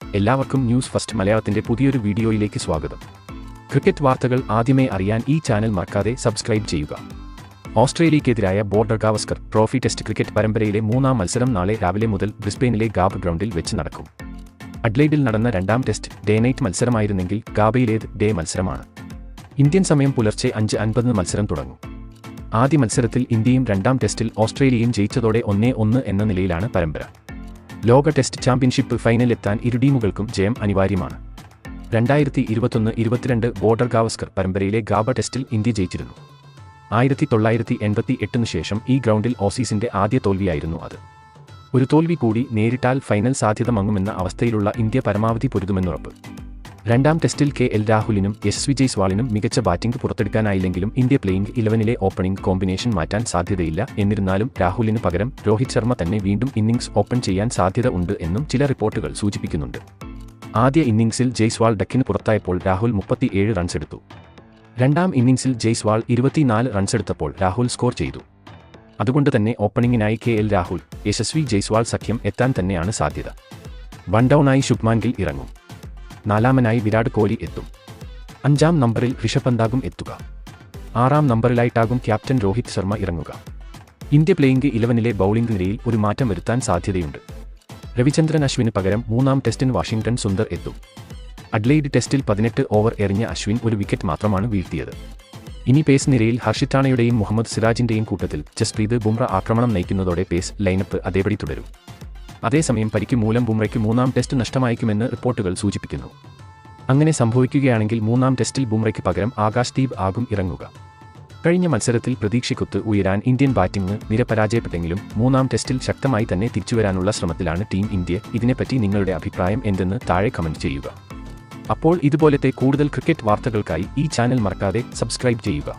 എല്ലാവർക്കും news first മലയാളത്തിന്റെ പുതിയൊരു വീഡിയോയിലേക്ക് സ്വാഗതം. ക്രിക്കറ്റ് വാർത്തകൾ ആദ്യമേ അറിയാൻ ഈ ചാനൽ മറക്കാതെ സബ്സ്ക്രൈബ് ചെയ്യുക. ഓസ്ട്രേലിയക്കെതിരായ Border Gavaskar trophy test cricket പരമ്പരയിലെ മൂന്നാം മത്സരം നാളെ രാവിലെ മുതൽ ബ്രിസ്ബെയിനിലെ ഗാബ് ഗ്രൗണ്ടിൽ വെച്ച് നടക്കും. അഡ്ലെയ്ഡിൽ നടന്ന രണ്ടാം ടെസ്റ്റ് ഡേ നൈറ്റ് മത്സരമായിരുന്നെങ്കിൽ ഗാബയിലേത് ഡേ മത്സരമാണ്. ഇന്ത്യൻ സമയം പുലർച്ചെ 5:50 മത്സരം തുടങ്ങും. ആദ്യ മത്സരത്തിൽ ഇന്ത്യയും രണ്ടാം ടെസ്റ്റിൽ ഓസ്ട്രേലിയയും ജയിച്ചതോടെ 1-1 എന്ന നിലയിലാണ് പരമ്പര. ലോക ടെസ്റ്റ് ചാമ്പ്യൻഷിപ്പ് ഫൈനലെത്താൻ ഇരു ടീമുകൾക്കും ജയം അനിവാര്യമാണ്. 2021-22 ബോർഡർ ഗാവസ്കർ പരമ്പരയിലെ ഗാബ ടെസ്റ്റിൽ ഇന്ത്യ ജയിച്ചിരുന്നു. 1988 ശേഷം ഈ ഗ്രൗണ്ടിൽ ഓസീസിന്റെ ആദ്യ തോൽവിയായിരുന്നു അത്. ഒരു തോൽവി കൂടി നേരിട്ടാൽ ഫൈനൽ സാധ്യത മങ്ങുമെന്ന അവസ്ഥയിലുള്ള ഇന്ത്യ പരമാവധി പൊരുതുമെന്നുറപ്പ്. രണ്ടാം ടെസ്റ്റിൽ KL രാഹുലിനും യശസ്വി ജയ്സ്വാളിനും മികച്ച ബാറ്റിംഗ് പുറത്തെടുക്കാനായില്ലെങ്കിലും ഇന്ത്യ പ്ലേയിംഗ് 11-ലെ ഓപ്പണിംഗ് കോമ്പിനേഷൻ മാറ്റാൻ സാധ്യതയില്ല. എന്നിരുന്നാലും രാഹുലിന് പകരം രോഹിത് ശർമ്മ തന്നെ വീണ്ടും ഇന്നിംഗ്സ് ഓപ്പൺ ചെയ്യാൻ സാധ്യത ഉണ്ട് എന്നും ചില റിപ്പോർട്ടുകൾ സൂചിപ്പിക്കുന്നുണ്ട്. ആദ്യ ഇന്നിംഗ്സിൽ ജയ്സ്വാൾ ഡക്കിന് പുറത്തായപ്പോൾ രാഹുൽ 37 റൺസ് എടുത്തു. രണ്ടാം ഇന്നിംഗ്സിൽ ജയ്സ്വാൾ 24 റൺസ് എടുത്തപ്പോൾ രാഹുൽ സ്കോർ ചെയ്തു. അതുകൊണ്ട് തന്നെ ഓപ്പണിംഗിനായി KL രാഹുൽ, യശസ്വി ജയ്സ്വാൾ സഖ്യം എത്താൻ തന്നെയാണ് സാധ്യത. വൺ ഡൗണായി ശുഭ്മാൻ ഗിൽ ഇറങ്ങും. നാലാമനായി വിരാട് കോഹ്ലി എത്തും. 5-ാം നമ്പറിൽ ഋഷഭ് പന്താകും എത്തുക. 6-ാം നമ്പറിലായിട്ടാകും ക്യാപ്റ്റൻ രോഹിത് ശർമ്മ ഇറങ്ങുക. ഇന്ത്യ പ്ലേയിംഗ് 11-ലെ ബൌളിംഗ് നിരയിൽ ഒരു മാറ്റം വരുത്താൻ സാധ്യതയുണ്ട്. രവിചന്ദ്രൻ അശ്വിന് പകരം 3-ാം ടെസ്റ്റിന് വാഷിംഗ്ടൺ സുന്ദർ എത്തും. അഡ്ലെയ്ഡ് ടെസ്റ്റിൽ 18 ഓവർ എറിഞ്ഞ അശ്വിൻ ഒരു വിക്കറ്റ് മാത്രമാണ് വീഴ്ത്തിയത്. ഇനി പേസ് നിരയിൽ ഹർഷിത് റാണയുടെയും മുഹമ്മദ് സിറാജിന്റെയും കൂട്ടത്തിൽ ജസ്പ്രീത് ബുംറ ആക്രമണം നയിക്കുന്നതോടെ പേസ് ലൈനപ്പ് അതേപടി തുടരും. അതേസമയം പരിക്ക് മൂലം ബുംറയ്ക്ക് 3-ാം ടെസ്റ്റ് നഷ്ടമായേക്കുമെന്ന് റിപ്പോർട്ടുകൾ സൂചിപ്പിക്കുന്നു. അങ്ങനെ സംഭവിക്കുകയാണെങ്കിൽ 3-ാം ടെസ്റ്റിൽ ബുംറയ്ക്ക് പകരം ആകാശ്ദീപ് ആകും ഇറങ്ങുക. കഴിഞ്ഞ മത്സരത്തിൽ പ്രതീക്ഷയ്ക്കൊത്ത് ഉയരാൻ ഇന്ത്യൻ ബാറ്റിംഗ് നിര പരാജയപ്പെട്ടെങ്കിലും 3-ാം ടെസ്റ്റിൽ ശക്തമായി തന്നെ തിരിച്ചുവരാനുള്ള ശ്രമത്തിലാണ് ടീം ഇന്ത്യ. ഇതിനെപ്പറ്റി നിങ്ങളുടെ അഭിപ്രായം എന്തെന്ന് താഴെ കമന്റ് ചെയ്യുക. അപ്പോൾ ഇതുപോലത്തെ കൂടുതൽ ക്രിക്കറ്റ് വാർത്തകൾക്കായി ഈ ചാനൽ മറക്കാതെ സബ്സ്ക്രൈബ് ചെയ്യുക.